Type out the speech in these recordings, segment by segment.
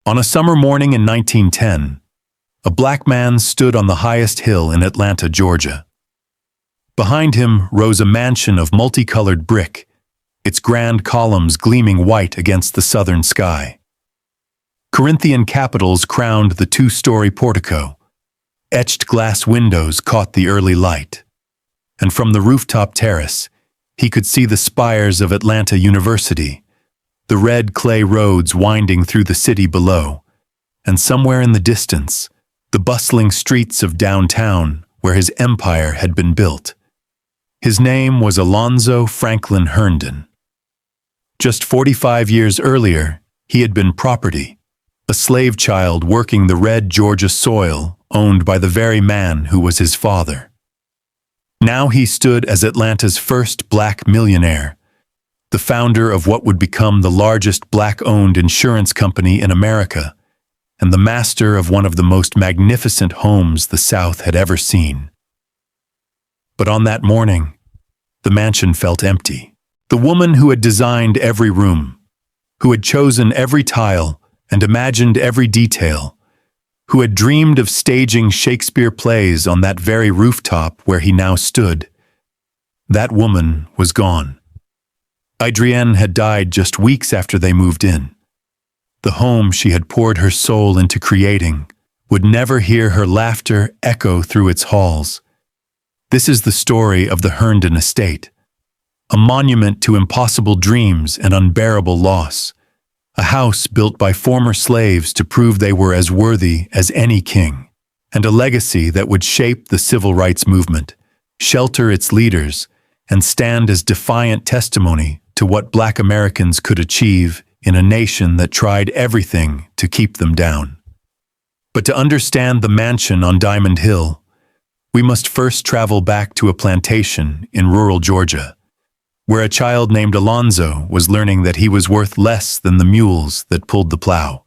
On a summer morning in 1910, a black man stood on the highest hill in Atlanta, Georgia. Behind him rose a mansion of multicolored brick, its grand columns gleaming white against the southern sky. Corinthian capitals crowned the two-story portico. Etched glass windows caught the early light. And from the rooftop terrace, he could see the spires of Atlanta University, the red clay roads winding through the city below, and somewhere in the distance, the bustling streets of downtown where his empire had been built. His name was Alonzo Franklin Herndon. Just 45 years earlier, he had been property, a slave child working the red Georgia soil owned by the very man who was his father. Now he stood as Atlanta's first black millionaire, the founder of what would become the largest black-owned insurance company in America, and the master of one of the most magnificent homes the South had ever seen. But on that morning, the mansion felt empty. The woman who had designed every room, who had chosen every tile and imagined every detail, who had dreamed of staging Shakespeare plays on that very rooftop where he now stood, that woman was gone. Adrienne had died just weeks after they moved in. The home she had poured her soul into creating would never hear her laughter echo through its halls. This is the story of the Herndon estate, a monument to impossible dreams and unbearable loss, a house built by former slaves to prove they were as worthy as any king, and a legacy that would shape the civil rights movement, shelter its leaders, and stand as defiant testimony to what Black Americans could achieve in a nation that tried everything to keep them down. But to understand the mansion on Diamond Hill, we must first travel back to a plantation in rural Georgia, where a child named Alonzo was learning that he was worth less than the mules that pulled the plow.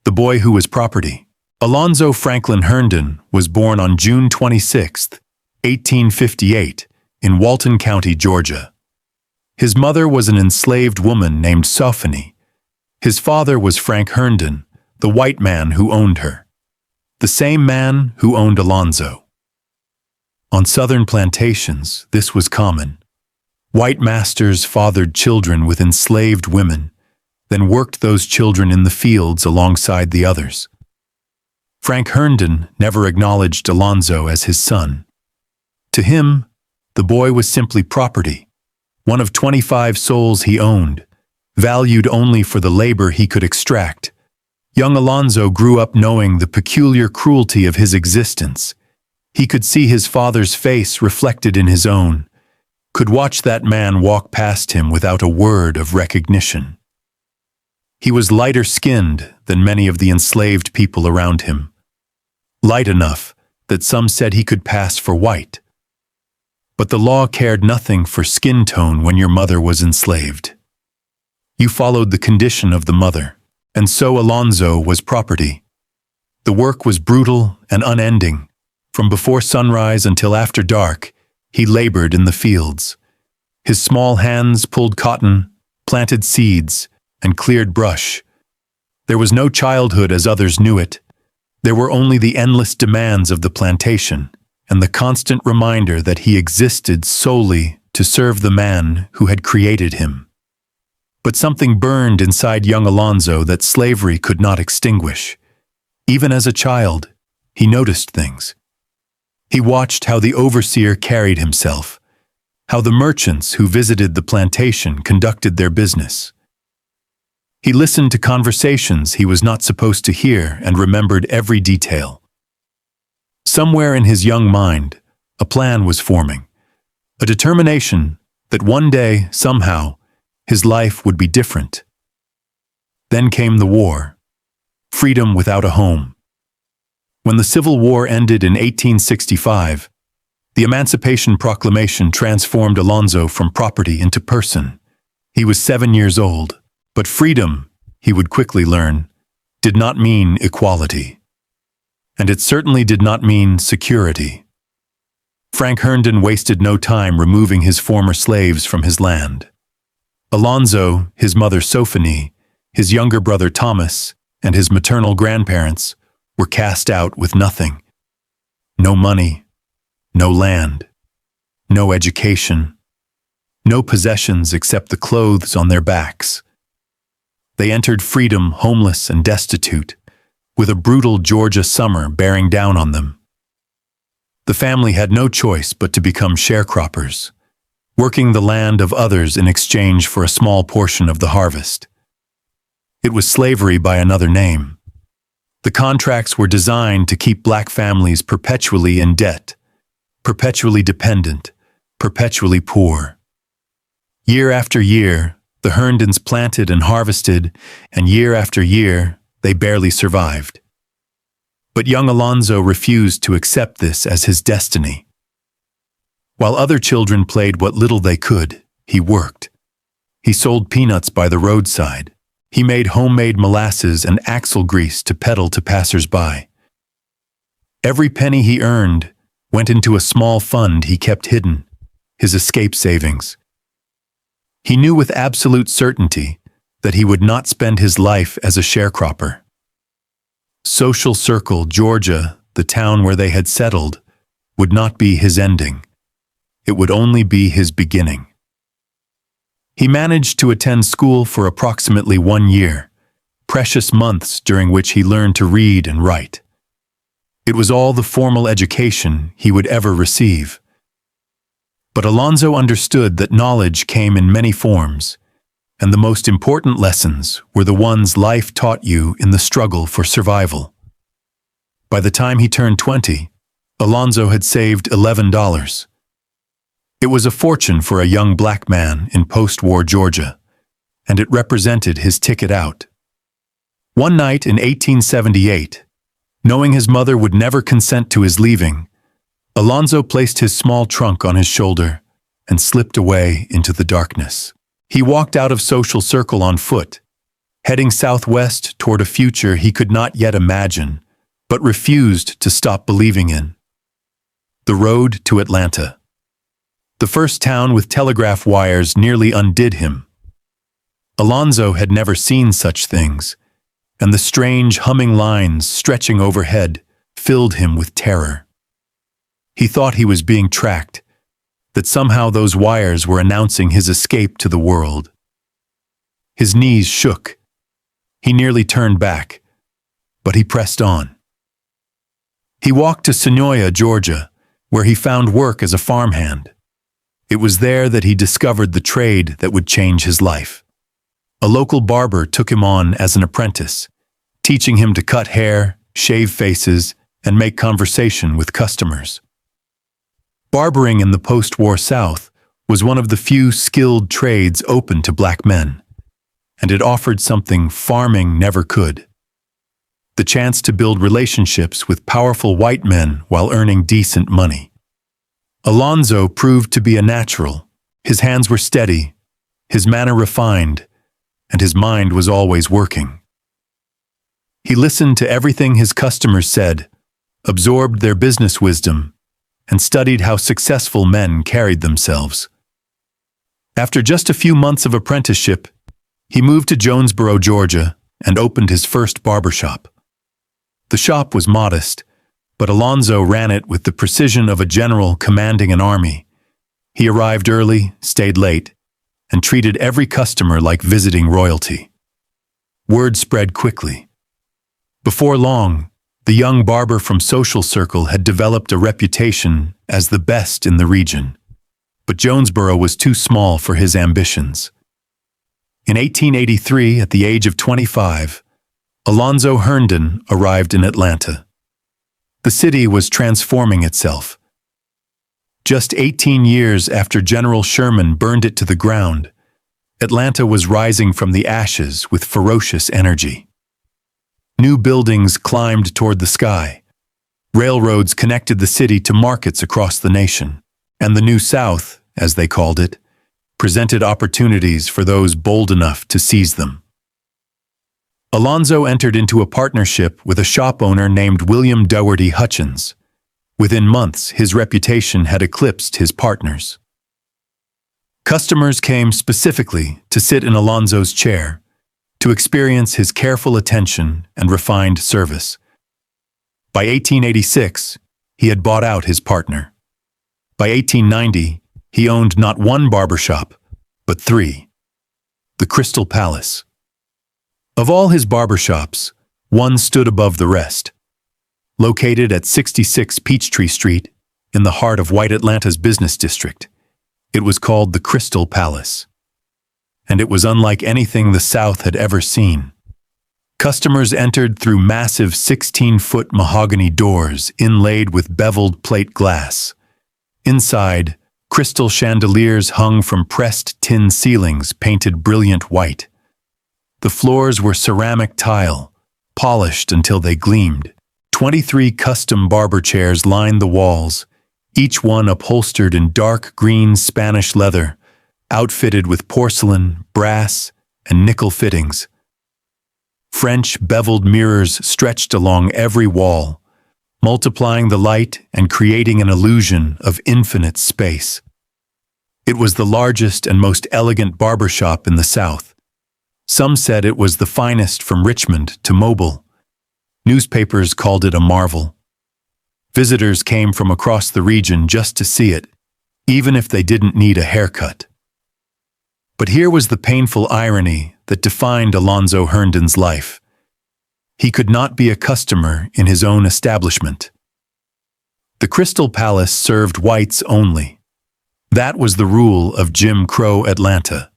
The boy who was property. Alonzo Franklin Herndon was born on June 26, 1858, in Walton County, Georgia. His mother was an enslaved woman named Sophony. His father was Frank Herndon, the white man who owned her, the same man who owned Alonzo. On southern plantations, this was common. White masters fathered children with enslaved women, then worked those children in the fields alongside the others. Frank Herndon never acknowledged Alonzo as his son. To him, the boy was simply property, one of 25 souls he owned, valued only for the labor he could extract. Young Alonzo grew up knowing the peculiar cruelty of his existence. He could see his father's face reflected in his own, could watch that man walk past him without a word of recognition. He was lighter-skinned than many of the enslaved people around him, light enough that some said he could pass for white. But the law cared nothing for skin tone when your mother was enslaved. You followed the condition of the mother, and so Alonzo was property. The work was brutal and unending. From before sunrise until after dark, he labored in the fields. His small hands pulled cotton, planted seeds, and cleared brush. There was no childhood as others knew it. There were only the endless demands of the plantation, and the constant reminder that he existed solely to serve the man who had created him. But something burned inside young Alonzo that slavery could not extinguish. Even as a child, he noticed things. He watched how the overseer carried himself, how the merchants who visited the plantation conducted their business. He listened to conversations he was not supposed to hear and remembered every detail. Somewhere in his young mind, a plan was forming, a determination that one day, somehow, his life would be different. Then came the war, freedom without a home. When the Civil War ended in 1865, the Emancipation Proclamation transformed Alonzo from property into person. He was 7 years old, but freedom, he would quickly learn, did not mean equality. And it certainly did not mean security. Frank Herndon wasted no time removing his former slaves from his land. Alonzo, his mother Sophony, his younger brother Thomas, and his maternal grandparents were cast out with nothing. No money, no land, no education, no possessions except the clothes on their backs. They entered freedom homeless and destitute, with a brutal Georgia summer bearing down on them. The family had no choice but to become sharecroppers, working the land of others in exchange for a small portion of the harvest. It was slavery by another name. The contracts were designed to keep black families perpetually in debt, perpetually dependent, perpetually poor. Year after year, the Herndons planted and harvested, and year after year, they barely survived. But young Alonzo refused to accept this as his destiny. While other children played what little they could, he worked. He sold peanuts by the roadside. He made homemade molasses and axle grease to peddle to passers-by. Every penny he earned went into a small fund he kept hidden, his escape savings. He knew with absolute certainty that he would not spend his life as a sharecropper. Social Circle, Georgia, the town where they had settled, would not be his ending. It would only be his beginning. He managed to attend school for approximately 1 year, precious months during which he learned to read and write. It was all the formal education he would ever receive. But Alonzo understood that knowledge came in many forms, and the most important lessons were the ones life taught you in the struggle for survival. By the time he turned 20, Alonzo had saved $11. It was a fortune for a young black man in post-war Georgia, and it represented his ticket out. One night in 1878, knowing his mother would never consent to his leaving, Alonzo placed his small trunk on his shoulder and slipped away into the darkness. He walked out of Social Circle on foot, heading southwest toward a future he could not yet imagine, but refused to stop believing in. The road to Atlanta. The first town with telegraph wires nearly undid him. Alonzo had never seen such things, and the strange humming lines stretching overhead filled him with terror. He thought he was being tracked, that somehow those wires were announcing his escape to the world. His knees shook. He nearly turned back, but he pressed on. He walked to Sonoya, Georgia, where he found work as a farmhand. It was there that he discovered the trade that would change his life. A local barber took him on as an apprentice, teaching him to cut hair, shave faces, and make conversation with customers. Barbering in the post-war South was one of the few skilled trades open to black men, and it offered something farming never could: the chance to build relationships with powerful white men while earning decent money. Alonzo proved to be a natural. His hands were steady, his manner refined, and his mind was always working. He listened to everything his customers said, absorbed their business wisdom, and studied how successful men carried themselves. After just a few months of apprenticeship, he moved to Jonesboro, Georgia, and opened his first barbershop. The shop was modest, but Alonzo ran it with the precision of a general commanding an army. He arrived early, stayed late, and treated every customer like visiting royalty. Word spread quickly. Before long, the young barber from Social Circle had developed a reputation as the best in the region, but Jonesboro was too small for his ambitions. In 1883, at the age of 25, Alonzo Herndon arrived in Atlanta. The city was transforming itself. Just 18 years after General Sherman burned it to the ground, Atlanta was rising from the ashes with ferocious energy. New buildings climbed toward the sky. Railroads connected the city to markets across the nation, and the New South, as they called it, presented opportunities for those bold enough to seize them. Alonzo entered into a partnership with a shop owner named William Dougherty Hutchins. Within months, his reputation had eclipsed his partner's. Customers came specifically to sit in Alonzo's chair, to experience his careful attention and refined service. By 1886, he had bought out his partner. By 1890, he owned not one barbershop, but three. The Crystal Palace. Of all his barbershops, one stood above the rest. Located at 66 Peachtree Street, in the heart of White Atlanta's business district, it was called the Crystal Palace. And it was unlike anything the South had ever seen. Customers entered through massive 16-foot mahogany doors inlaid with beveled plate glass. Inside, crystal chandeliers hung from pressed tin ceilings painted brilliant white. The floors were ceramic tile, polished until they gleamed. 23 custom barber chairs lined the walls, each one upholstered in dark green Spanish leather, outfitted with porcelain, brass, and nickel fittings. French beveled mirrors stretched along every wall, multiplying the light and creating an illusion of infinite space. It was the largest and most elegant barbershop in the South. Some said it was the finest from Richmond to Mobile. Newspapers called it a marvel. Visitors came from across the region just to see it, even if they didn't need a haircut. But here was the painful irony that defined Alonzo Herndon's life. He could not be a customer in his own establishment. The Crystal Palace served whites only. That was the rule of Jim Crow Atlanta.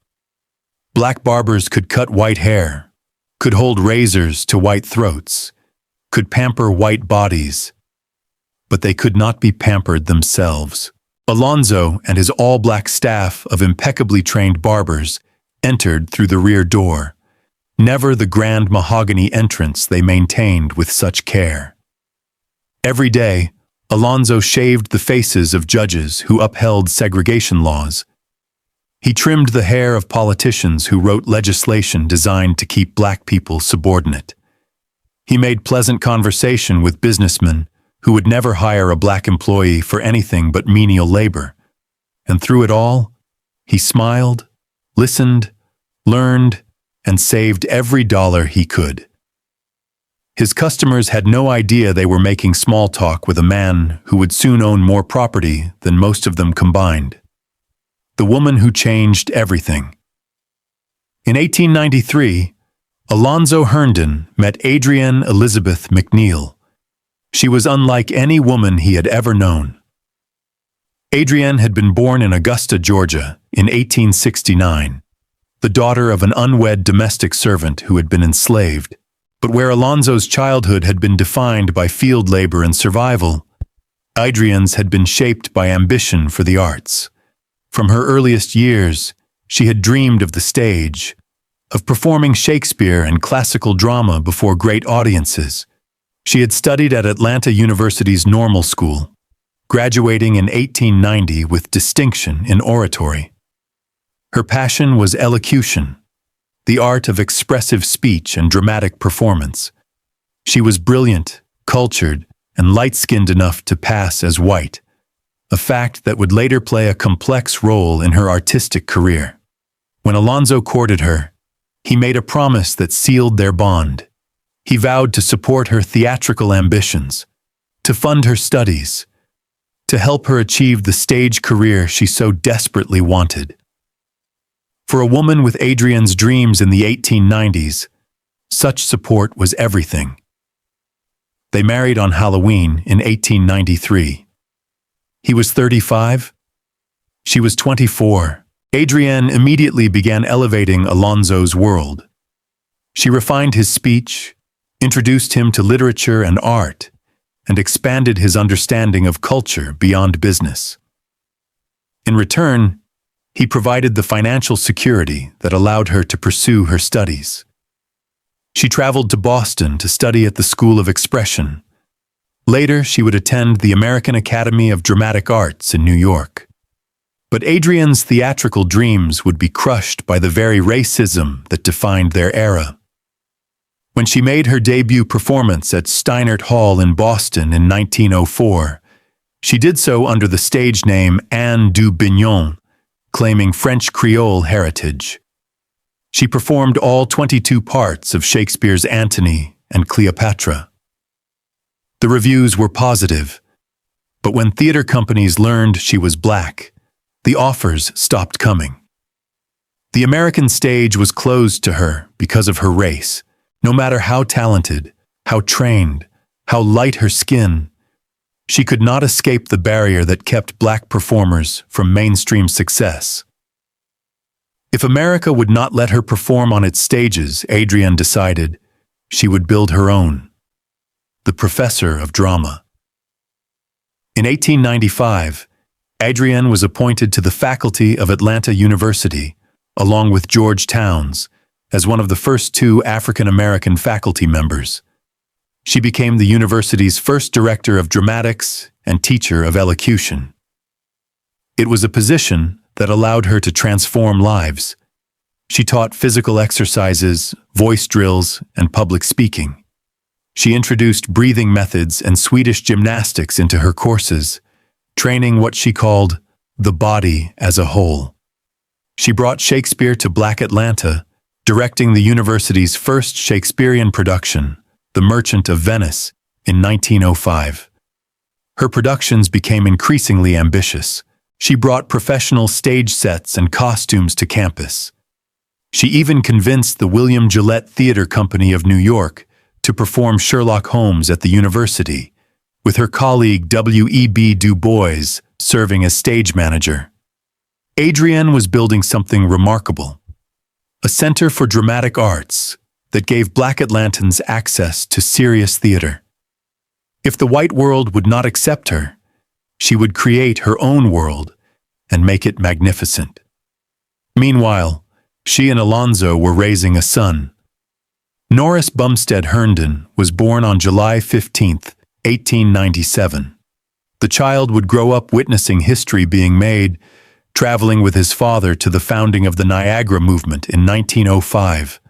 Black barbers could cut white hair, could hold razors to white throats, could pamper white bodies, but they could not be pampered themselves. Alonzo and his all-black staff of impeccably trained barbers entered through the rear door, never the grand mahogany entrance they maintained with such care. Every day, Alonzo shaved the faces of judges who upheld segregation laws. He trimmed the hair of politicians who wrote legislation designed to keep black people subordinate. He made pleasant conversation with businessmen who would never hire a black employee for anything but menial labor. And through it all, he smiled, listened, learned, and saved every dollar he could. His customers had no idea they were making small talk with a man who would soon own more property than most of them combined. The woman who changed everything. In 1893, Alonzo Herndon met Adrienne Elizabeth McNeil. She was unlike any woman he had ever known. Adrienne had been born in Augusta, Georgia, in 1869, the daughter of an unwed domestic servant who had been enslaved. But where Alonzo's childhood had been defined by field labor and survival, Adrienne's had been shaped by ambition for the arts. From her earliest years, she had dreamed of the stage, of performing Shakespeare and classical drama before great audiences. She had studied at Atlanta University's Normal School, graduating in 1890 with distinction in oratory. Her passion was elocution, the art of expressive speech and dramatic performance. She was brilliant, cultured, and light-skinned enough to pass as white, a fact that would later play a complex role in her artistic career. When Alonzo courted her, he made a promise that sealed their bond. He vowed to support her theatrical ambitions, to fund her studies, to help her achieve the stage career she so desperately wanted. For a woman with Adrienne's dreams in the 1890s, such support was everything. They married on Halloween in 1893. He was 35. She was 24. Adrienne immediately began elevating Alonzo's world. She refined his speech, introduced him to literature and art, and expanded his understanding of culture beyond business. In return, he provided the financial security that allowed her to pursue her studies. She traveled to Boston to study at the School of Expression. Later, she would attend the American Academy of Dramatic Arts in New York. But Adrienne's theatrical dreams would be crushed by the very racism that defined their era. When she made her debut performance at Steinert Hall in Boston in 1904, she did so under the stage name Anne du Bignon, claiming French Creole heritage. She performed all 22 parts of Shakespeare's Antony and Cleopatra. The reviews were positive, but when theater companies learned she was black, the offers stopped coming. The American stage was closed to her because of her race. No matter how talented, how trained, how light her skin, she could not escape the barrier that kept black performers from mainstream success. If America would not let her perform on its stages, Adrienne decided she would build her own, the Professor of Drama. In 1895, Adrienne was appointed to the faculty of Atlanta University, along with George Townes, as one of the first two African-American faculty members. She became the university's first director of dramatics and teacher of elocution. It was a position that allowed her to transform lives. She taught physical exercises, voice drills, and public speaking. She introduced breathing methods and Swedish gymnastics into her courses, training what she called the body as a whole. She brought Shakespeare to Black Atlanta, directing the university's first Shakespearean production, The Merchant of Venice, in 1905. Her productions became increasingly ambitious. She brought professional stage sets and costumes to campus. She even convinced the William Gillette Theatre Company of New York to perform Sherlock Holmes at the university, with her colleague W.E.B. Du Bois serving as stage manager. Adrienne was building something remarkable, a center for dramatic arts that gave Black Atlantans access to serious theater. If the white world would not accept her, she would create her own world and make it magnificent. Meanwhile, she and Alonzo were raising a son. Norris Bumstead Herndon was born on July 15, 1897. The child would grow up witnessing history being made, traveling with his father to the founding of the Niagara Movement in 1905,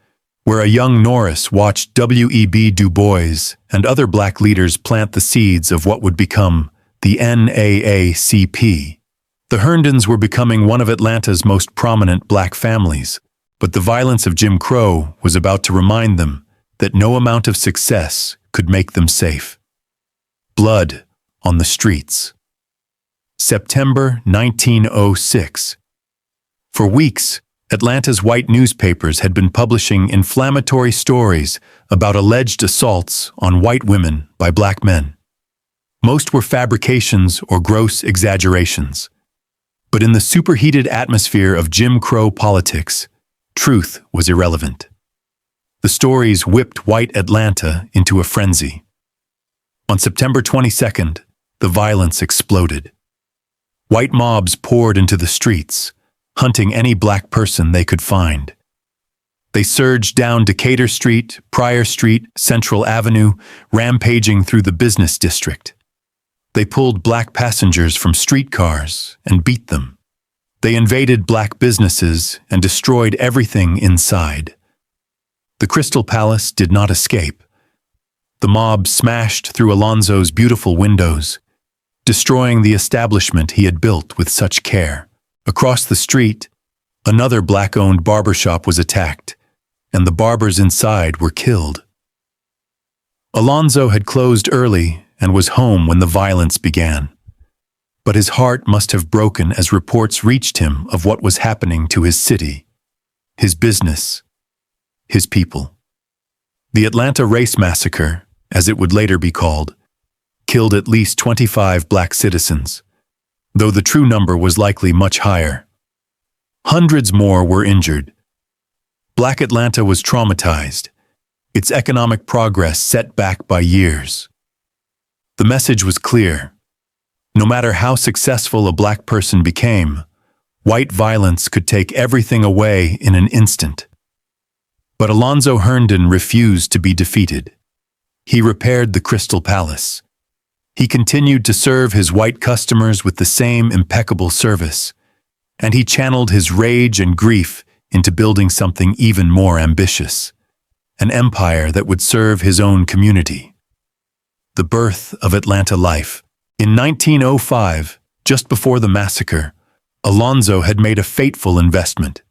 where a young Norris watched W.E.B. Du Bois and other black leaders plant the seeds of what would become the NAACP. The Herndons were becoming one of Atlanta's most prominent black families, but the violence of Jim Crow was about to remind them that no amount of success could make them safe. Blood on the streets. September 1906. For weeks, Atlanta's white newspapers had been publishing inflammatory stories about alleged assaults on white women by black men. Most were fabrications or gross exaggerations. But in the superheated atmosphere of Jim Crow politics, truth was irrelevant. The stories whipped white Atlanta into a frenzy. On September 22nd, the violence exploded. White mobs poured into the streets, hunting any black person they could find. They surged down Decatur Street, Pryor Street, Central Avenue, rampaging through the business district. They pulled black passengers from streetcars and beat them. They invaded black businesses and destroyed everything inside. The Crystal Palace did not escape. The mob smashed through Alonzo's beautiful windows, destroying the establishment he had built with such care. Across the street, another black-owned barbershop was attacked, and the barbers inside were killed. Alonzo had closed early and was home when the violence began. But his heart must have broken as reports reached him of what was happening to his city, his business, his people. The Atlanta Race Massacre, as it would later be called, killed at least 25 black citizens, though the true number was likely much higher. Hundreds more were injured. Black Atlanta was traumatized, its economic progress set back by years. The message was clear. No matter how successful a black person became, white violence could take everything away in an instant. But Alonzo Herndon refused to be defeated. He repaired the Crystal Palace. He continued to serve his white customers with the same impeccable service, and he channeled his rage and grief into building something even more ambitious, an empire that would serve his own community. The birth of Atlanta life. In 1905, just before the massacre, Alonzo had made a fateful investment.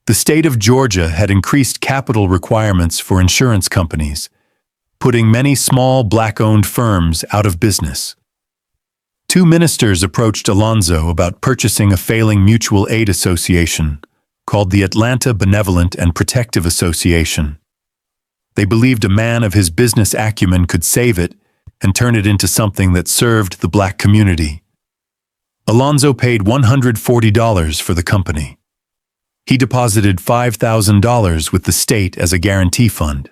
The state of Georgia had increased capital requirements for insurance companies, putting many small black-owned firms out of business. Two ministers approached Alonzo about purchasing a failing mutual aid association called the Atlanta Benevolent and Protective Association. They believed a man of his business acumen could save it and turn it into something that served the black community. Alonzo paid $140 for the company. He deposited $5,000 with the state as a guarantee fund,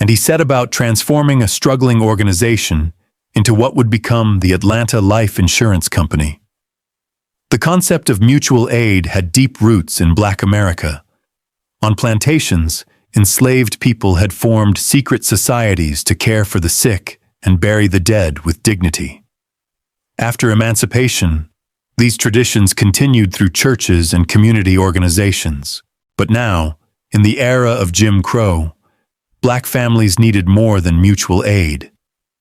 and he set about transforming a struggling organization into what would become the Atlanta Life Insurance Company. The concept of mutual aid had deep roots in Black America. On plantations, enslaved people had formed secret societies to care for the sick and bury the dead with dignity. After emancipation, these traditions continued through churches and community organizations. But now, in the era of Jim Crow, Black families needed more than mutual aid.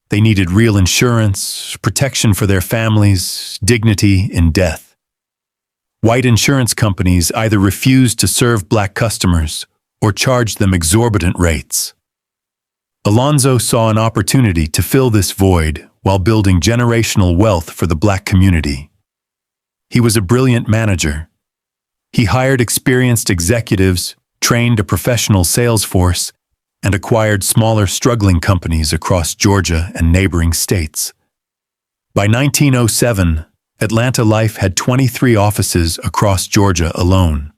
They needed real insurance, protection for their families, dignity in death. White insurance companies either refused to serve Black customers or charged them exorbitant rates. Alonzo saw an opportunity to fill this void while building generational wealth for the Black community. He was a brilliant manager. He hired experienced executives, trained a professional sales force, and acquired smaller struggling companies across Georgia and neighboring states. By 1907, Atlanta Life had 23 offices across Georgia alone.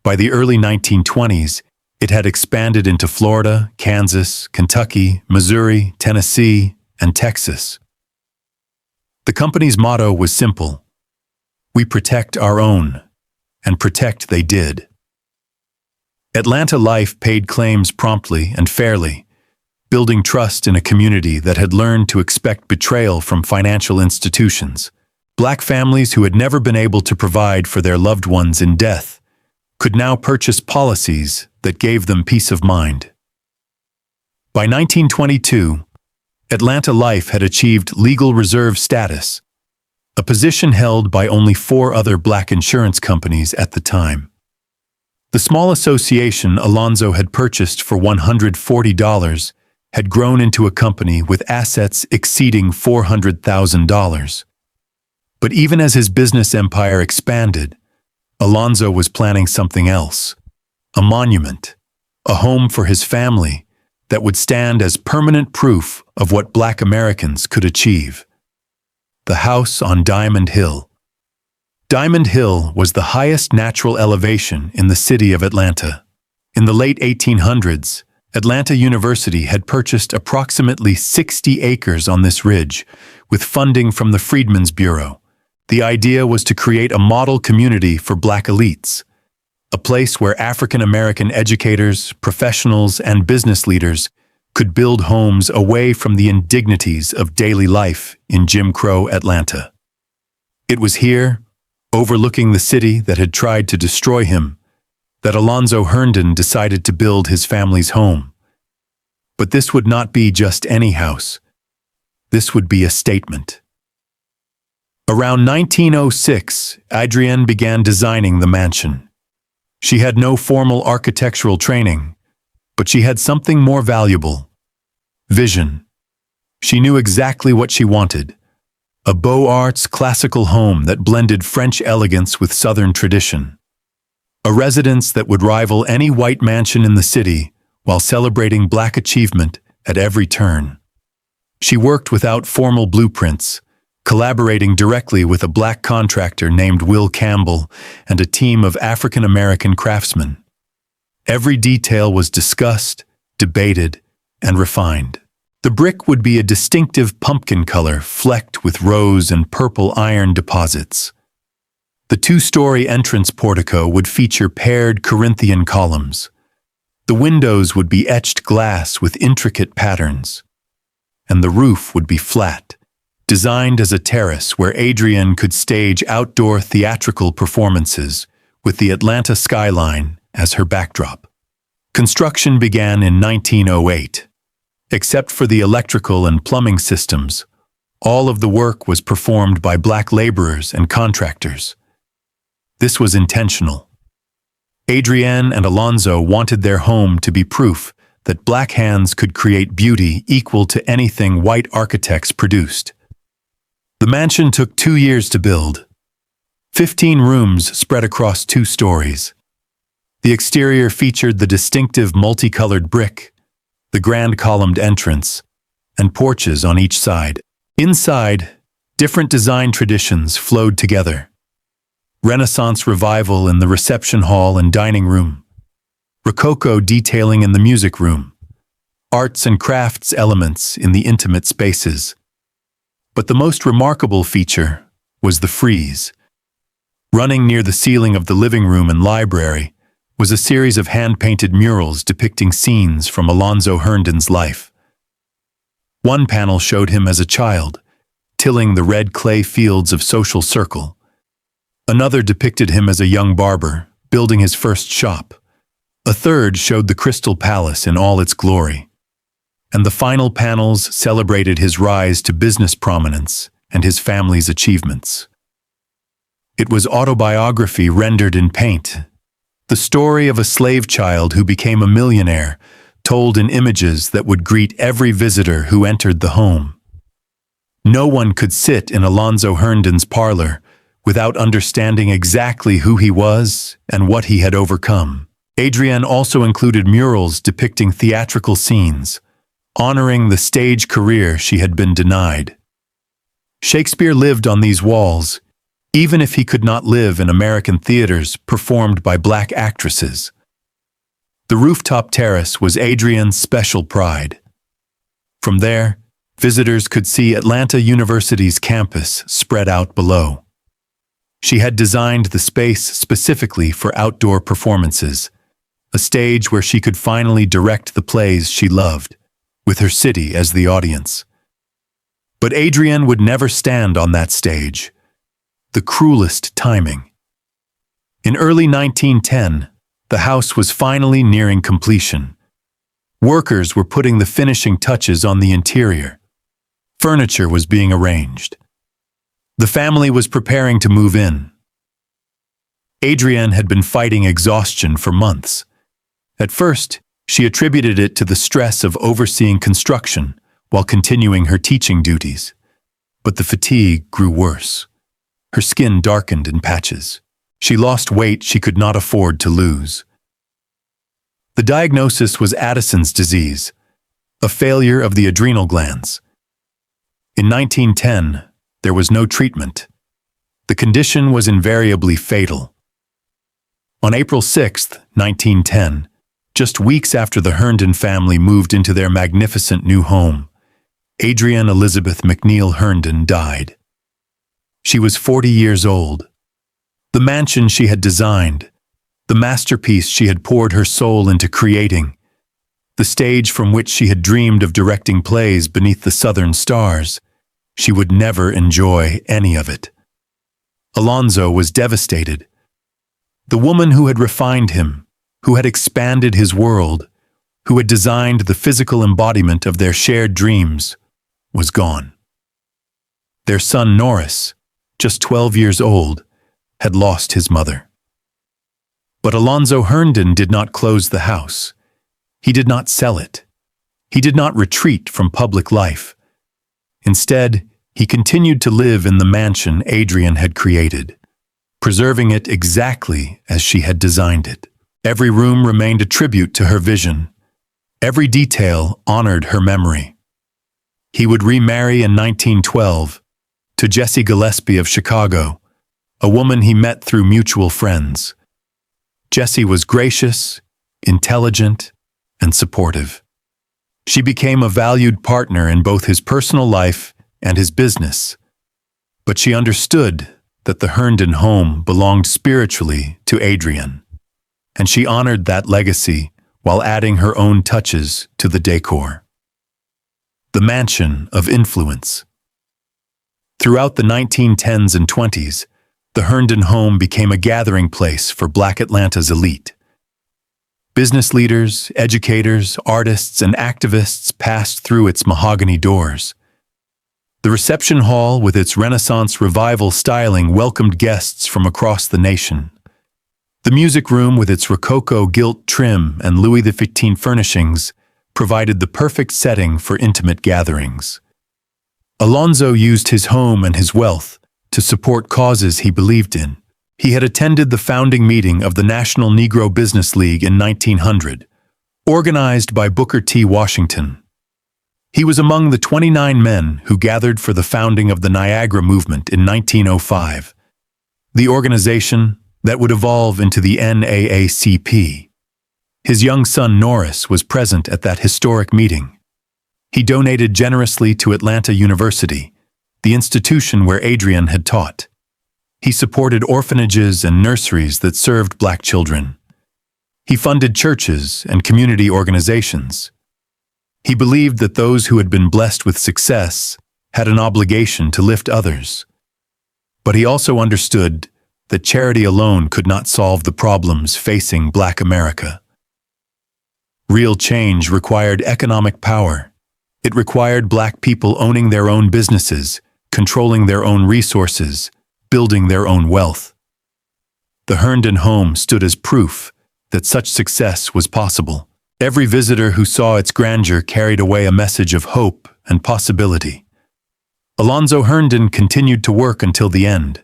By the early 1920s, it had expanded into Florida, Kansas, Kentucky, Missouri, Tennessee, and Texas. The company's motto was simple: "We protect our own," and protect they did. Atlanta Life paid claims promptly and fairly, building trust in a community that had learned to expect betrayal from financial institutions. Black families who had never been able to provide for their loved ones in death could now purchase policies that gave them peace of mind. By 1922, Atlanta Life had achieved legal reserve status, a position held by only 4 other Black insurance companies at the time. The small association Alonzo had purchased for $140 had grown into a company with assets exceeding $400,000. But even as his business empire expanded, Alonzo was planning something else: a monument, a home for his family that would stand as permanent proof of what Black Americans could achieve. The house on Diamond Hill. Diamond Hill was the highest natural elevation in the city of Atlanta. In the late 1800s, Atlanta University had purchased approximately 60 acres on this ridge, with funding from the Freedmen's Bureau. The idea was to create a model community for Black elites, a place where African American educators, professionals, and business leaders could build homes away from the indignities of daily life in Jim Crow Atlanta. It was here, overlooking the city that had tried to destroy him, that Alonzo Herndon decided to build his family's home. But this would not be just any house. This would be a statement. Around 1906, Adrienne began designing the mansion. She had no formal architectural training, but she had something more valuable: vision. She knew exactly what she wanted: a Beaux Arts classical home that blended French elegance with Southern tradition. A residence that would rival any white mansion in the city while celebrating Black achievement at every turn. She worked without formal blueprints, collaborating directly with a Black contractor named Will Campbell and a team of African American craftsmen. Every detail was discussed, debated, and refined. The brick would be a distinctive pumpkin color flecked with rose and purple iron deposits. The 2-story entrance portico would feature paired Corinthian columns. The windows would be etched glass with intricate patterns. And the roof would be flat, designed as a terrace where Adrienne could stage outdoor theatrical performances with the Atlanta skyline as her backdrop. Construction began in 1908. Except for the electrical and plumbing systems, all of the work was performed by Black laborers and contractors. This was intentional. Adrienne and Alonzo wanted their home to be proof that black hands could create beauty equal to anything white architects produced. The mansion took 2 years to build. 15 rooms spread across 2 stories. The exterior featured the distinctive multicolored brick, the grand columned entrance, and porches on each side. Inside, different design traditions flowed together. Renaissance revival in the reception hall and dining room, Rococo detailing in the music room, arts and crafts elements in the intimate spaces. But the most remarkable feature was the frieze. Running near the ceiling of the living room and library was a series of hand-painted murals depicting scenes from Alonzo Herndon's life. One panel showed him as a child, tilling the red clay fields of Social Circle. Another depicted him as a young barber, building his first shop. A third showed the Crystal Palace in all its glory. And the final panels celebrated his rise to business prominence and his family's achievements. It was autobiography rendered in paint. The story of a slave child who became a millionaire, told in images that would greet every visitor who entered the home. No one could sit in Alonzo Herndon's parlor without understanding exactly who he was and what he had overcome. Adrienne also included murals depicting theatrical scenes, honoring the stage career she had been denied. Shakespeare lived on these walls, even if he could not live in American theaters performed by black actresses. The rooftop terrace was Adrienne's special pride. From there, visitors could see Atlanta University's campus spread out below. She had designed the space specifically for outdoor performances, a stage where she could finally direct the plays she loved, with her city as the audience. But Adrienne would never stand on that stage. The cruelest timing. In early 1910, the house was finally nearing completion. Workers were putting the finishing touches on the interior. Furniture was being arranged. The family was preparing to move in. Adrienne had been fighting exhaustion for months. At first, she attributed it to the stress of overseeing construction while continuing her teaching duties. But the fatigue grew worse. Her skin darkened in patches. She lost weight she could not afford to lose. The diagnosis was Addison's disease, a failure of the adrenal glands. In 1910, there was no treatment. The condition was invariably fatal. On April 6, 1910, just weeks after the Herndon family moved into their magnificent new home, Adrienne Elizabeth McNeil Herndon died. She was 40 years old. The mansion she had designed, the masterpiece she had poured her soul into creating, the stage from which she had dreamed of directing plays beneath the southern stars, she would never enjoy any of it. Alonzo was devastated. The woman who had refined him, who had expanded his world, who had designed the physical embodiment of their shared dreams, was gone. Their son Norris, just 12 years old, had lost his mother. But Alonzo Herndon did not close the house. He did not sell it. He did not retreat from public life. Instead, he continued to live in the mansion Adrienne had created, preserving it exactly as she had designed it. Every room remained a tribute to her vision. Every detail honored her memory. He would remarry in 1912 to Jessie Gillespie of Chicago, a woman he met through mutual friends. Jessie was gracious, intelligent, and supportive. She became a valued partner in both his personal life and his business. But she understood that the Herndon home belonged spiritually to Adrienne, and she honored that legacy while adding her own touches to the decor. The mansion of influence. Throughout the 1910s and 20s, the Herndon home became a gathering place for Black Atlanta's elite. Business leaders, educators, artists, and activists passed through its mahogany doors. The reception hall, with its Renaissance revival styling, welcomed guests from across the nation. The music room with its Rococo gilt trim and Louis XV furnishings provided the perfect setting for intimate gatherings. Alonzo used his home and his wealth to support causes he believed in. He had attended the founding meeting of the National Negro Business League in 1900, organized by Booker T. Washington. He was among the 29 men who gathered for the founding of the Niagara Movement in 1905, the organization that would evolve into the NAACP. His young son Norris was present at that historic meeting. He donated generously to Atlanta University, the institution where Adrienne had taught. He supported orphanages and nurseries that served Black children. He funded churches and community organizations. He believed that those who had been blessed with success had an obligation to lift others. But he also understood that charity alone could not solve the problems facing Black America. Real change required economic power. It required Black people owning their own businesses, controlling their own resources, building their own wealth. The Herndon home stood as proof that such success was possible. Every visitor who saw its grandeur carried away a message of hope and possibility. Alonzo Herndon continued to work until the end.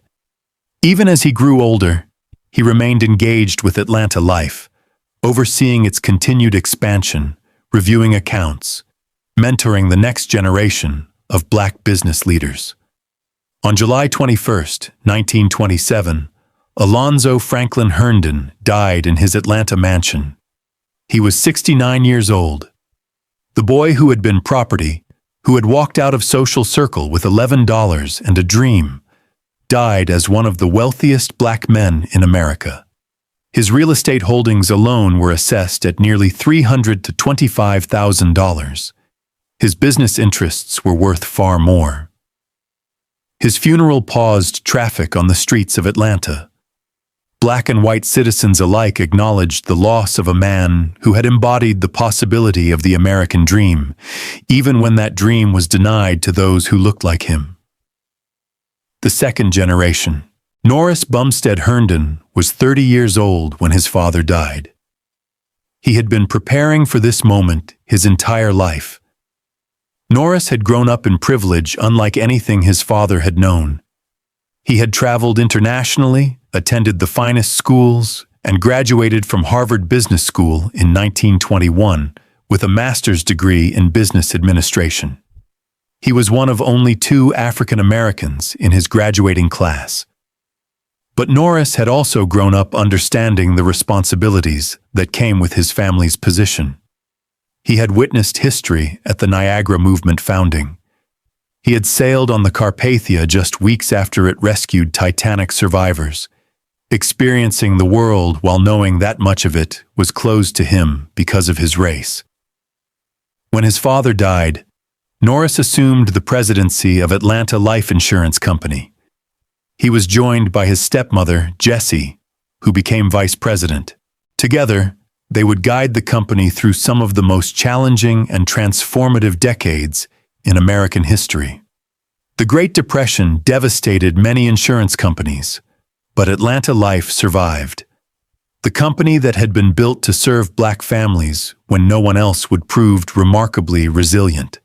Even as he grew older, he remained engaged with Atlanta life, overseeing its continued expansion, reviewing accounts, mentoring the next generation of Black business leaders. On July 21, 1927, Alonzo Franklin Herndon died in his Atlanta mansion. He was 69 years old. The boy who had been property, who had walked out of social circle with $11 and a dream, died as one of the wealthiest Black men in America. His real estate holdings alone were assessed at nearly $300,000 to $25,000. His business interests were worth far more. His funeral paused traffic on the streets of Atlanta. Black and white citizens alike acknowledged the loss of a man who had embodied the possibility of the American dream, even when that dream was denied to those who looked like him. The second generation. Norris Bumstead Herndon was 30 years old when his father died. He had been preparing for this moment his entire life. Norris had grown up in privilege unlike anything his father had known. He had traveled internationally, attended the finest schools, and graduated from Harvard Business School in 1921 with a master's degree in business administration. He was one of only 2 African Americans in his graduating class. But Norris had also grown up understanding the responsibilities that came with his family's position. He had witnessed history at the Niagara Movement founding. He had sailed on the Carpathia just weeks after it rescued Titanic survivors, experiencing the world while knowing that much of it was closed to him because of his race. When his father died, Norris assumed the presidency of Atlanta Life Insurance Company. He was joined by his stepmother, Jessie, who became vice president. Together, they would guide the company through some of the most challenging and transformative decades in American history. The Great Depression devastated many insurance companies, but Atlanta Life survived. The company that had been built to serve Black families when no one else would proved remarkably resilient.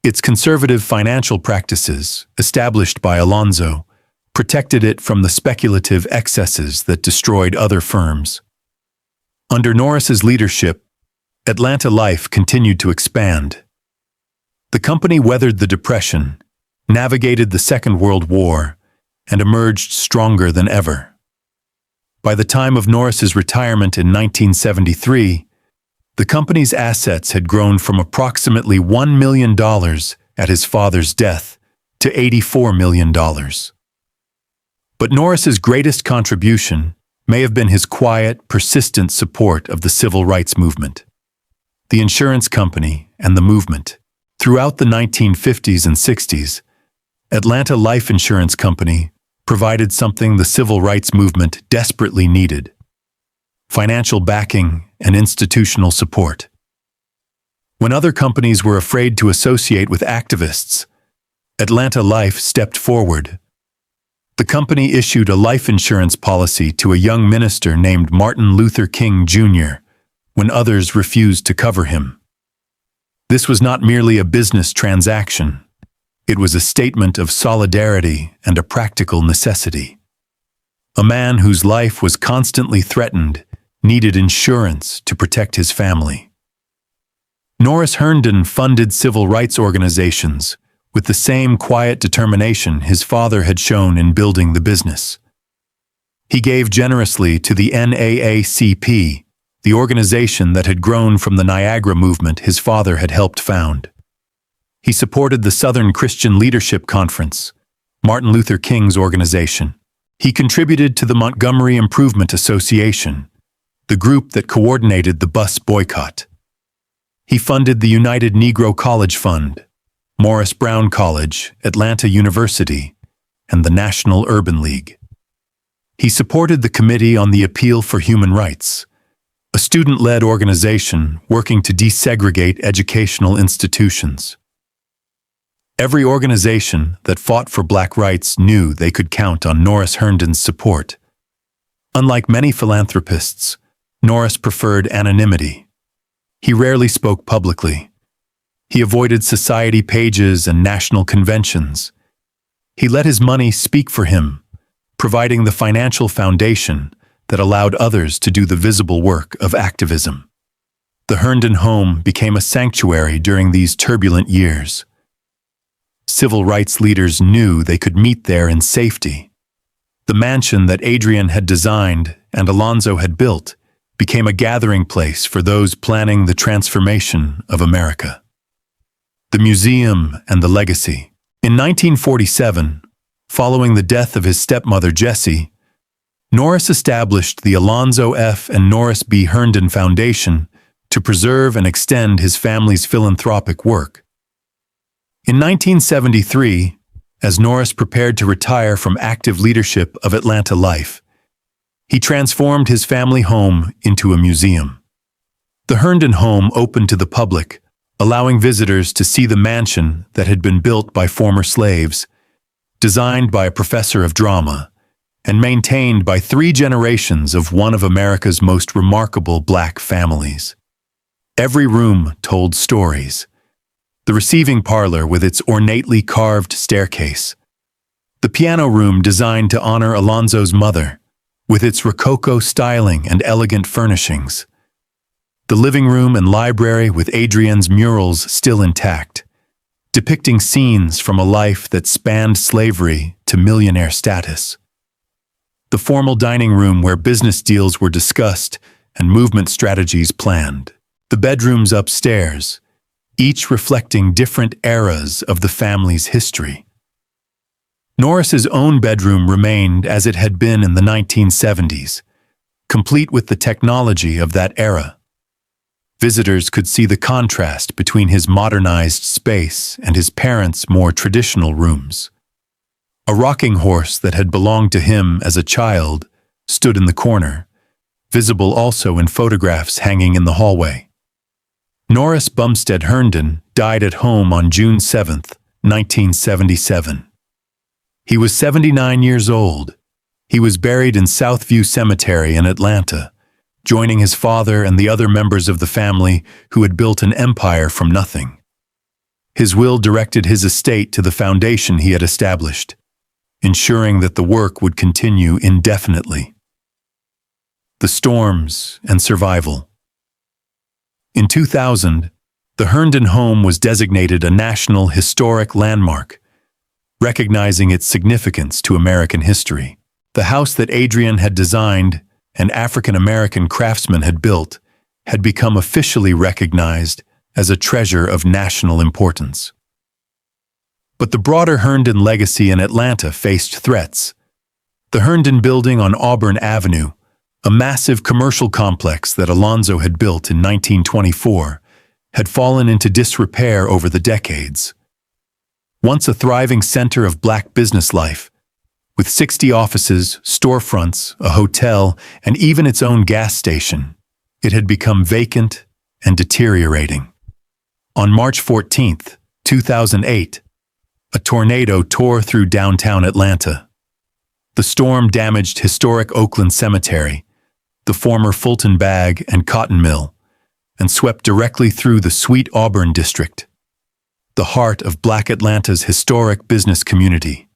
Its conservative financial practices, established by Alonzo, protected it from the speculative excesses that destroyed other firms. Under Norris's leadership, Atlanta Life continued to expand. The company weathered the Depression, navigated the Second World War, and emerged stronger than ever. By the time of Norris's retirement in 1973, the company's assets had grown from approximately $1 million at his father's death to $84 million. But Norris's greatest contribution may have been his quiet, persistent support of the civil rights movement. The insurance company and the movement. Throughout the 1950s and 60s, Atlanta Life Insurance Company provided something the civil rights movement desperately needed: financial backing and institutional support. When other companies were afraid to associate with activists, Atlanta Life stepped forward. The company issued a life insurance policy to a young minister named Martin Luther King Jr. when others refused to cover him. This was not merely a business transaction. It was a statement of solidarity and a practical necessity. A man whose life was constantly threatened needed insurance to protect his family. Norris Herndon funded civil rights organizations with the same quiet determination his father had shown in building the business. He gave generously to the NAACP, the organization that had grown from the Niagara movement his father had helped found. He supported the Southern Christian Leadership Conference, Martin Luther King's organization. He contributed to the Montgomery Improvement Association, the group that coordinated the bus boycott. He funded the United Negro College Fund, Morris Brown College, Atlanta University, and the National Urban League. He supported the Committee on the Appeal for Human Rights, a student-led organization working to desegregate educational institutions. Every organization that fought for black rights knew they could count on Norris Herndon's support. Unlike many philanthropists, Norris preferred anonymity. He rarely spoke publicly. He avoided society pages and national conventions. He let his money speak for him, providing the financial foundation that allowed others to do the visible work of activism. The Herndon home became a sanctuary during these turbulent years. Civil rights leaders knew they could meet there in safety. The mansion that Adrienne had designed and Alonzo had built became a gathering place for those planning the transformation of America. The museum and the legacy. In 1947, following the death of his stepmother Jessie, Norris established the Alonzo F. and Norris B. Herndon Foundation to preserve and extend his family's philanthropic work. In 1973, as Norris prepared to retire from active leadership of Atlanta life, he transformed his family home into a museum. The Herndon home opened to the public, allowing visitors to see the mansion that had been built by former slaves, designed by a professor of drama, and maintained by 3 generations of one of America's most remarkable black families. Every room told stories. The receiving parlor with its ornately carved staircase. The piano room designed to honor Alonzo's mother, with its Rococo styling and elegant furnishings. The living room and library with Adrienne's murals still intact, depicting scenes from a life that spanned slavery to millionaire status. The formal dining room where business deals were discussed and movement strategies planned. The bedrooms upstairs, each reflecting different eras of the family's history. Norris's own bedroom remained as it had been in the 1970s, complete with the technology of that era. Visitors could see the contrast between his modernized space and his parents' more traditional rooms. A rocking horse that had belonged to him as a child stood in the corner, visible also in photographs hanging in the hallway. Norris Bumstead Herndon died at home on June 7, 1977. He was 79 years old. He was buried in Southview Cemetery in Atlanta, joining his father and the other members of the family who had built an empire from nothing. His will directed his estate to the foundation he had established, ensuring that the work would continue indefinitely. The storms and survival. In 2000, the Herndon home was designated a National Historic Landmark, recognizing its significance to American history. The house that Adrienne had designed and African-American craftsmen had built had become officially recognized as a treasure of national importance. But the broader Herndon legacy in Atlanta faced threats. The Herndon Building on Auburn Avenue, a massive commercial complex that Alonzo had built in 1924, had fallen into disrepair over the decades. Once a thriving center of black business life, with 60 offices, storefronts, a hotel, and even its own gas station, it had become vacant and deteriorating. On March 14, 2008, a tornado tore through downtown Atlanta. The storm damaged historic Oakland Cemetery, the former Fulton Bag and Cotton Mill, and swept directly through the Sweet Auburn district, the heart of Black Atlanta's historic business community.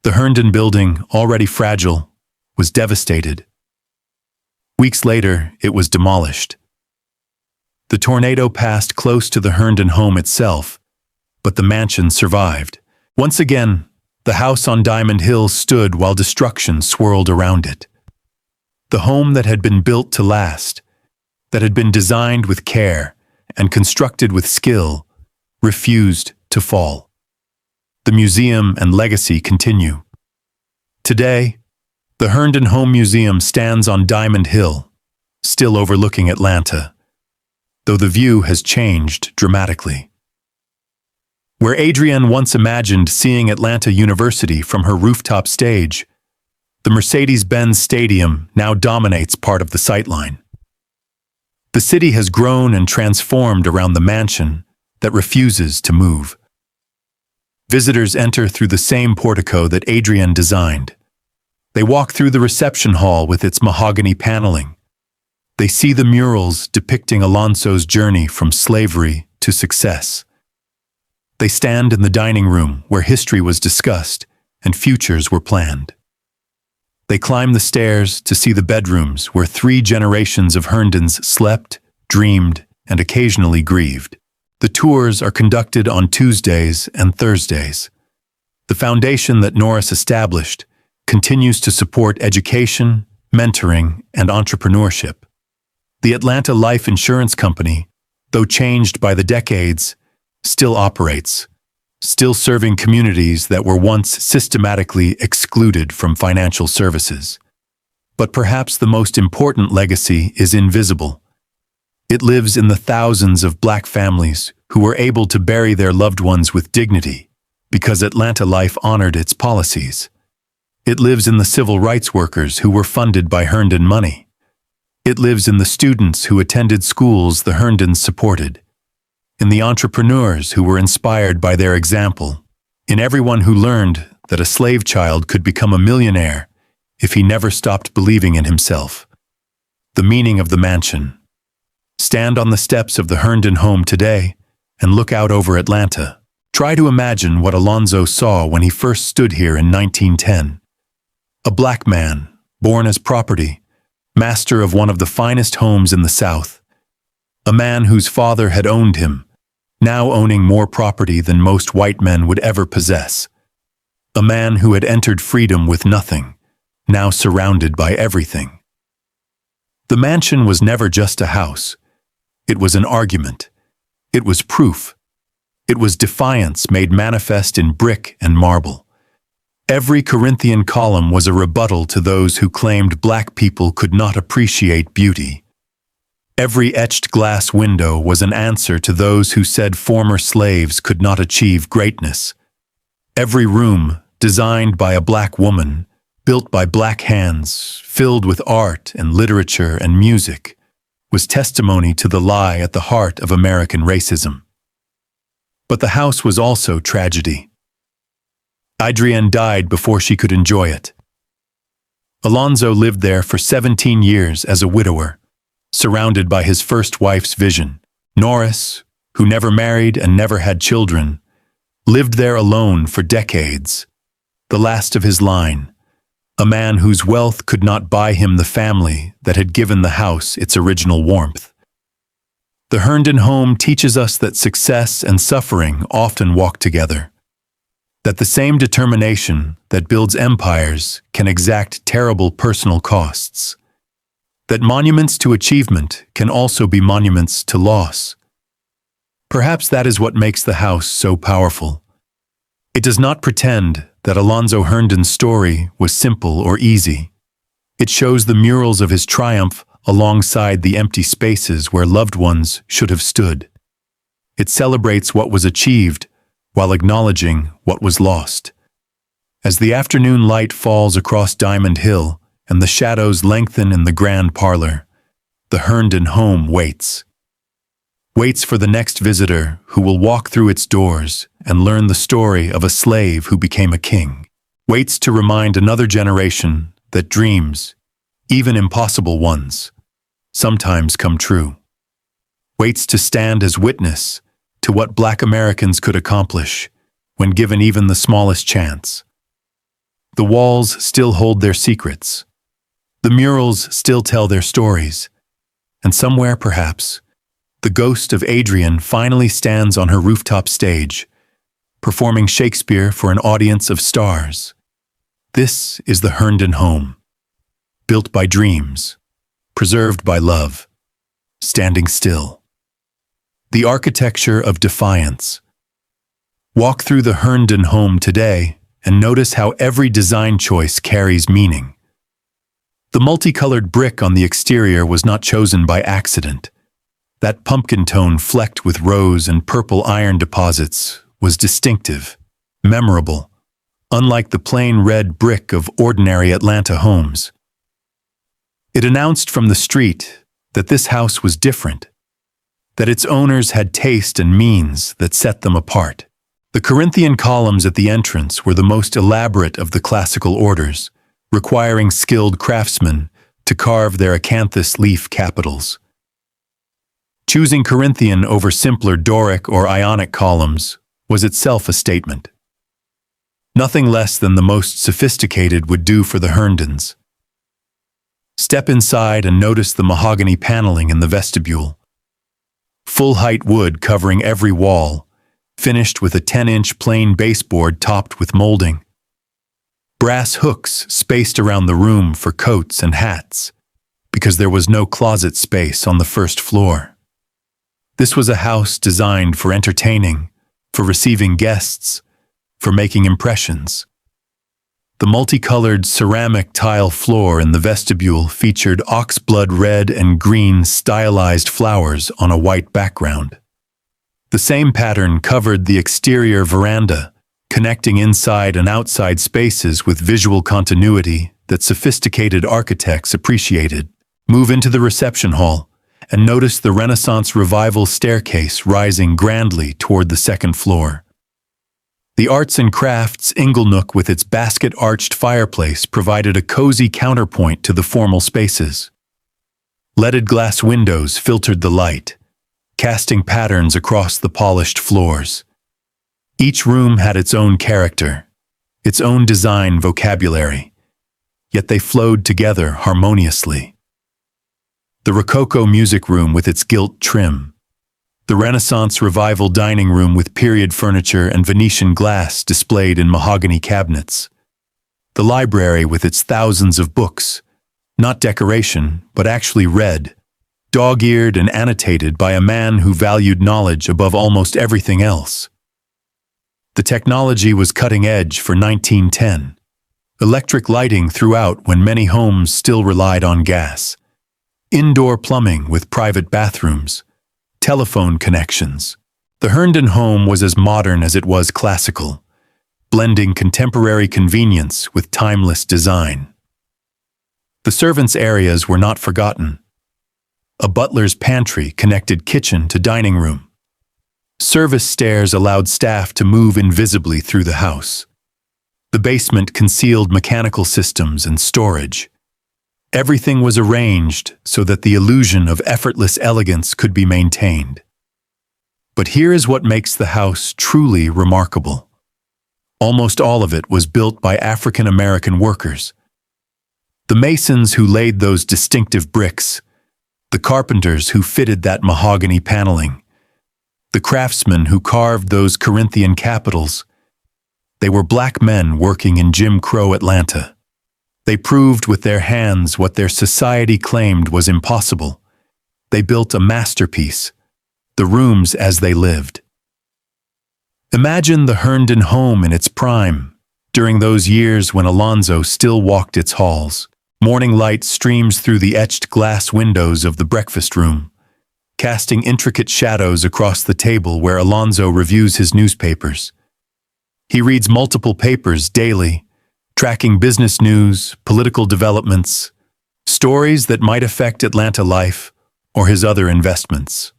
The Herndon building, already fragile, was devastated. Weeks later, it was demolished. The tornado passed close to the Herndon home itself, but the mansion survived. Once again, the house on Diamond Hill stood while destruction swirled around it. The home that had been built to last, that had been designed with care and constructed with skill, refused to fall. The museum and legacy continue. Today, the Herndon Home Museum stands on Diamond Hill, still overlooking Atlanta, though the view has changed dramatically. Where Adrienne once imagined seeing Atlanta University from her rooftop stage, the Mercedes-Benz Stadium now dominates part of the sightline. The city has grown and transformed around the mansion that refuses to move. Visitors enter through the same portico that Adrienne designed. They walk through the reception hall with its mahogany paneling. They see the murals depicting Alonzo's journey from slavery to success. They stand in the dining room where history was discussed and futures were planned. They climb the stairs to see the bedrooms where 3 generations of Herndons slept, dreamed, and occasionally grieved. The tours are conducted on Tuesdays and Thursdays. The foundation that Norris established continues to support education, mentoring, and entrepreneurship. The Atlanta Life Insurance Company, though changed by the decades, still operates, still serving communities that were once systematically excluded from financial services. But perhaps the most important legacy is invisible. It lives in the thousands of Black families who were able to bury their loved ones with dignity because Atlanta Life honored its policies. It lives in the civil rights workers who were funded by Herndon money. It lives in the students who attended schools the Herndons supported, in the entrepreneurs who were inspired by their example, in everyone who learned that a slave child could become a millionaire if he never stopped believing in himself. The meaning of the mansion. Stand on the steps of the Herndon home today and look out over Atlanta. Try to imagine what Alonzo saw when he first stood here in 1910. A Black man, born as property, master of one of the finest homes in the South. A man whose father had owned him, now owning more property than most white men would ever possess. A man who had entered freedom with nothing, now surrounded by everything. The mansion was never just a house. It was an argument. It was proof. It was defiance made manifest in brick and marble. Every Corinthian column was a rebuttal to those who claimed Black people could not appreciate beauty. Every etched glass window was an answer to those who said former slaves could not achieve greatness. Every room, designed by a Black woman, built by Black hands, filled with art and literature and music, was testimony to the lie at the heart of American racism. But the house was also tragedy. Adrienne died before she could enjoy it. Alonzo lived there for 17 years as a widower, surrounded by his first wife's vision. Norris, who never married and never had children, lived there alone for decades, the last of his line, a man whose wealth could not buy him the family that had given the house its original warmth. The Herndon home teaches us that success and suffering often walk together, that the same determination that builds empires can exact terrible personal costs, that monuments to achievement can also be monuments to loss. Perhaps that is what makes the house so powerful. It does not pretend that Alonzo Herndon's story was simple or easy. It shows the murals of his triumph alongside the empty spaces where loved ones should have stood. It celebrates what was achieved while acknowledging what was lost. As the afternoon light falls across Diamond Hill and the shadows lengthen in the grand parlor, the Herndon home waits. Waits for the next visitor who will walk through its doors and learn the story of a slave who became a king. waits to remind another generation that dreams, even impossible ones, sometimes come true. Waits to stand as witness to what Black Americans could accomplish when given even the smallest chance. The walls still hold their secrets. The murals still tell their stories. And somewhere, perhaps, the ghost of Adrienne finally stands on her rooftop stage, performing Shakespeare for an audience of stars. This is the Herndon home, built by dreams, preserved by love, standing still. The architecture of defiance. Walk through the Herndon home today and notice how every design choice carries meaning. The multicolored brick on the exterior was not chosen by accident. That pumpkin tone flecked with rose and purple iron deposits was distinctive, memorable, unlike the plain red brick of ordinary Atlanta homes. It announced from the street that this house was different, that its owners had taste and means that set them apart. The Corinthian columns at the entrance were the most elaborate of the classical orders, requiring skilled craftsmen to carve their acanthus leaf capitals. Choosing Corinthian over simpler Doric or Ionic columns was itself a statement. Nothing less than the most sophisticated would do for the Herndons. Step inside and notice the mahogany paneling in the vestibule. Full-height wood covering every wall, finished with a 10-inch plain baseboard topped with molding. Brass hooks spaced around the room for coats and hats, because there was no closet space on the first floor. This was a house designed for entertaining, for receiving guests, for making impressions. The multicolored ceramic tile floor in the vestibule featured oxblood red and green stylized flowers on a white background. The same pattern covered the exterior veranda, connecting inside and outside spaces with visual continuity that sophisticated architects appreciated. Move into the reception hall and notice the Renaissance Revival staircase rising grandly toward the second floor. The arts and crafts inglenook with its basket-arched fireplace provided a cozy counterpoint to the formal spaces. Leaded glass windows filtered the light, casting patterns across the polished floors. Each room had its own character, its own design vocabulary, yet they flowed together harmoniously. The Rococo music room with its gilt trim, the Renaissance Revival dining room with period furniture and Venetian glass displayed in mahogany cabinets, the library with its thousands of books, not decoration, but actually read, dog-eared and annotated by a man who valued knowledge above almost everything else. The technology was cutting edge for 1910. Electric lighting throughout when many homes still relied on gas. Indoor plumbing with private bathrooms. Telephone connections. The Herndon home was as modern as it was classical, blending contemporary convenience with timeless design. The servants' areas were not forgotten. A butler's pantry connected kitchen to dining room. Service stairs allowed staff to move invisibly through the house. The basement concealed mechanical systems and storage. Everything was arranged so that the illusion of effortless elegance could be maintained. But here is what makes the house truly remarkable. Almost all of it was built by African American workers. The masons who laid those distinctive bricks, the carpenters who fitted that mahogany paneling, the craftsmen who carved those Corinthian capitals, they were black men working in Jim Crow Atlanta. They proved with their hands what their society claimed was impossible. They built a masterpiece, the rooms as they lived. Imagine the Herndon home in its prime, during those years when Alonzo still walked its halls. Morning light streams through the etched glass windows of the breakfast room, casting intricate shadows across the table where Alonzo reviews his newspapers. He reads multiple papers daily, tracking business news, political developments, stories that might affect Atlanta life or his other investments.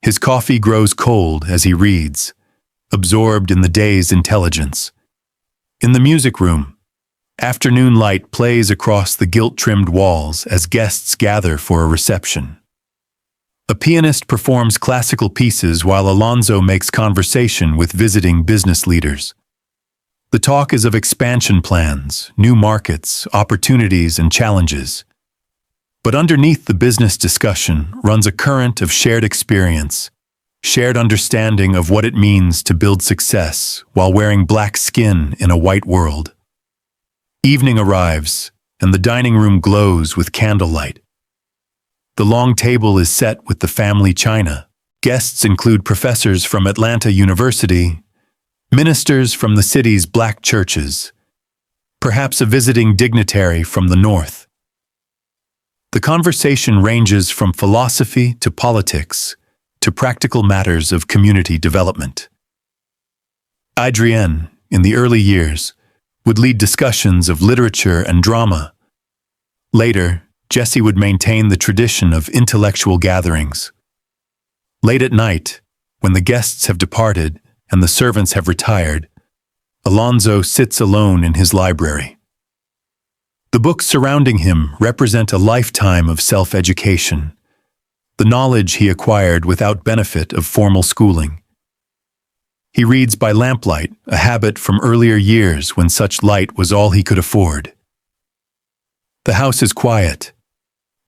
His coffee grows cold as he reads, absorbed in the day's intelligence. In the music room, afternoon light plays across the gilt-trimmed walls as guests gather for a reception. A pianist performs classical pieces while Alonzo makes conversation with visiting business leaders. The talk is of expansion plans, new markets, opportunities, and challenges. But underneath the business discussion runs a current of shared experience, shared understanding of what it means to build success while wearing black skin in a white world. Evening arrives, and the dining room glows with candlelight. The long table is set with the family china. Guests include professors from Atlanta University, ministers from the city's black churches, perhaps a visiting dignitary from the north. The conversation ranges from philosophy to politics to practical matters of community development. Adrienne, in the early years, would lead discussions of literature and drama. Later, Jesse would maintain the tradition of intellectual gatherings. Late at night, when the guests have departed and the servants have retired, Alonzo sits alone in his library. The books surrounding him represent a lifetime of self-education, the knowledge he acquired without benefit of formal schooling. He reads by lamplight, a habit from earlier years when such light was all he could afford. The house is quiet.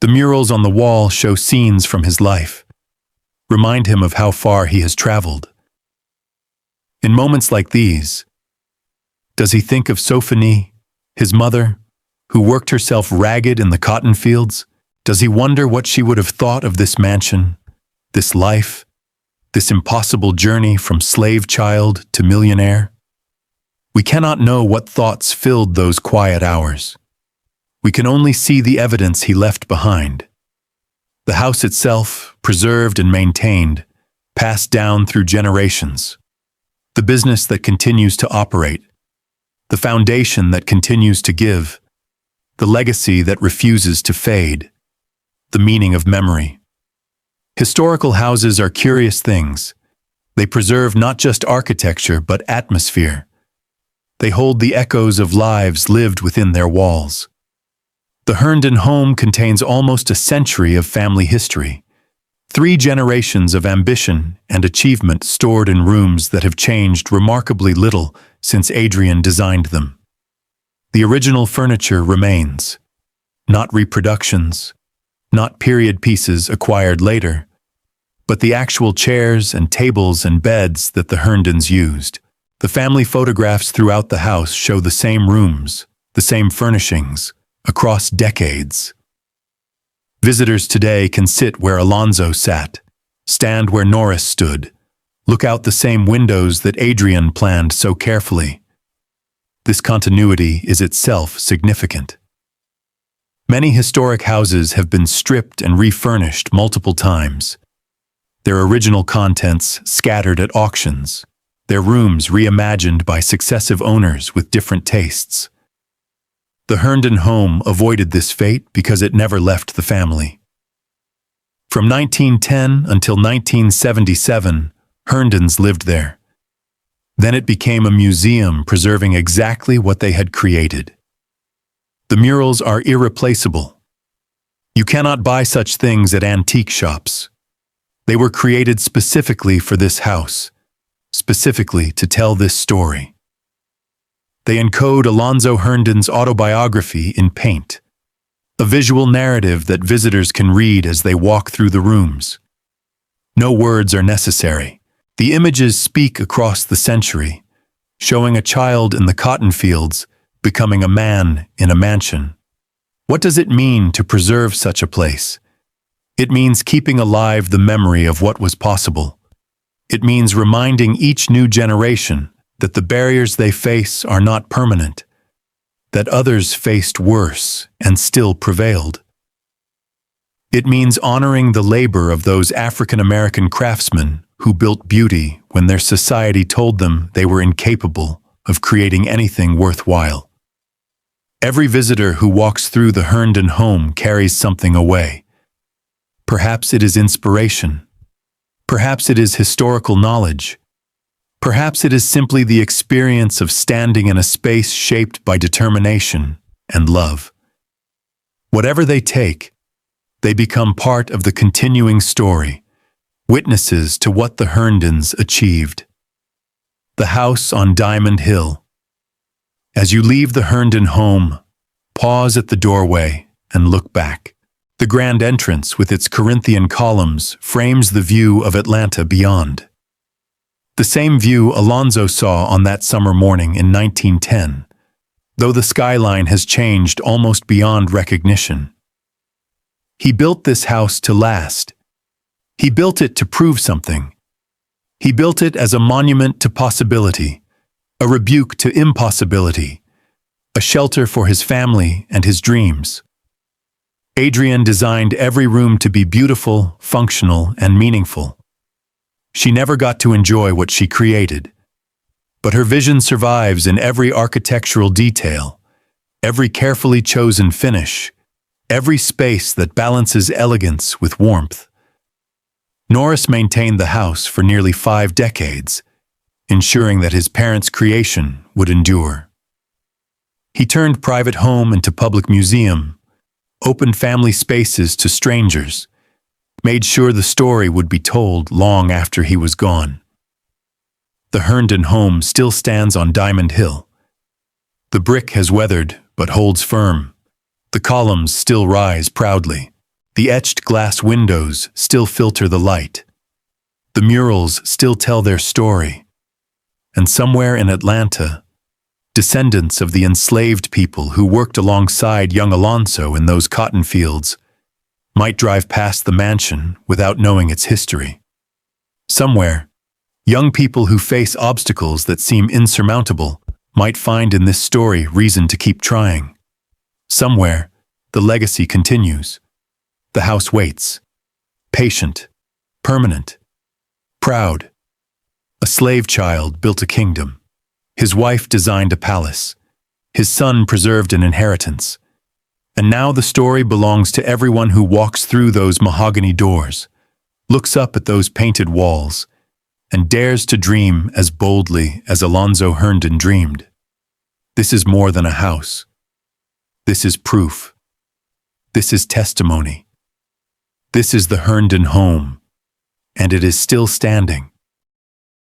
The murals on the wall show scenes from his life, remind him of how far he has traveled. In moments like these, does he think of Sophanie, his mother, who worked herself ragged in the cotton fields? Does he wonder what she would have thought of this mansion, this life, this impossible journey from slave child to millionaire? We cannot know what thoughts filled those quiet hours. We can only see the evidence he left behind. The house itself, preserved and maintained, passed down through generations. The business that continues to operate, the foundation that continues to give, the legacy that refuses to fade, the meaning of memory. Historical houses are curious things. They preserve not just architecture but atmosphere. They hold the echoes of lives lived within their walls. The Herndon home contains almost a century of family history. 3 generations of ambition and achievement stored in rooms that have changed remarkably little since Adrienne designed them. The original furniture remains, not reproductions, not period pieces acquired later, but the actual chairs and tables and beds that the Herndons used. The family photographs throughout the house show the same rooms, the same furnishings, across decades. Visitors today can sit where Alonzo sat, stand where Norris stood, look out the same windows that Adrienne planned so carefully. This continuity is itself significant. Many historic houses have been stripped and refurnished multiple times, their original contents scattered at auctions, their rooms reimagined by successive owners with different tastes. The Herndon home avoided this fate because it never left the family. From 1910 until 1977, Herndons lived there. Then it became a museum preserving exactly what they had created. The murals are irreplaceable. You cannot buy such things at antique shops. They were created specifically for this house, specifically to tell this story. They encode Alonzo Herndon's autobiography in paint, a visual narrative that visitors can read as they walk through the rooms. No words are necessary. The images speak across the century, showing a child in the cotton fields becoming a man in a mansion. What does it mean to preserve such a place? It means keeping alive the memory of what was possible. It means reminding each new generation that the barriers they face are not permanent, that others faced worse and still prevailed. It means honoring the labor of those African American craftsmen who built beauty when their society told them they were incapable of creating anything worthwhile. Every visitor who walks through the Herndon home carries something away. Perhaps it is inspiration. Perhaps it is historical knowledge. Perhaps it is simply the experience of standing in a space shaped by determination and love. Whatever they take, they become part of the continuing story, witnesses to what the Herndons achieved. The house on Diamond Hill. As you leave the Herndon home, pause at the doorway and look back. The grand entrance with its Corinthian columns frames the view of Atlanta beyond. The same view Alonzo saw on that summer morning in 1910, though the skyline has changed almost beyond recognition. He built this house to last. He built it to prove something. He built it as a monument to possibility, a rebuke to impossibility, a shelter for his family and his dreams. Adrienne designed every room to be beautiful, functional, and meaningful. She never got to enjoy what she created, but her vision survives in every architectural detail, every carefully chosen finish, every space that balances elegance with warmth. Norris maintained the house for nearly 5 decades, ensuring that his parents' creation would endure. He turned private home into public museum, opened family spaces to strangers, made sure the story would be told long after he was gone. The Herndon home still stands on Diamond Hill. The brick has weathered but holds firm. The columns still rise proudly. The etched glass windows still filter the light. The murals still tell their story. And somewhere in Atlanta, descendants of the enslaved people who worked alongside young Alonzo in those cotton fields might drive past the mansion without knowing its history. Somewhere, young people who face obstacles that seem insurmountable might find in this story reason to keep trying. Somewhere, the legacy continues. The house waits. Patient, permanent, proud. A slave child built a kingdom. His wife designed a palace. His son preserved an inheritance. And now the story belongs to everyone who walks through those mahogany doors, looks up at those painted walls, and dares to dream as boldly as Alonzo Herndon dreamed. This is more than a house. This is proof. This is testimony. This is the Herndon home, and it is still standing.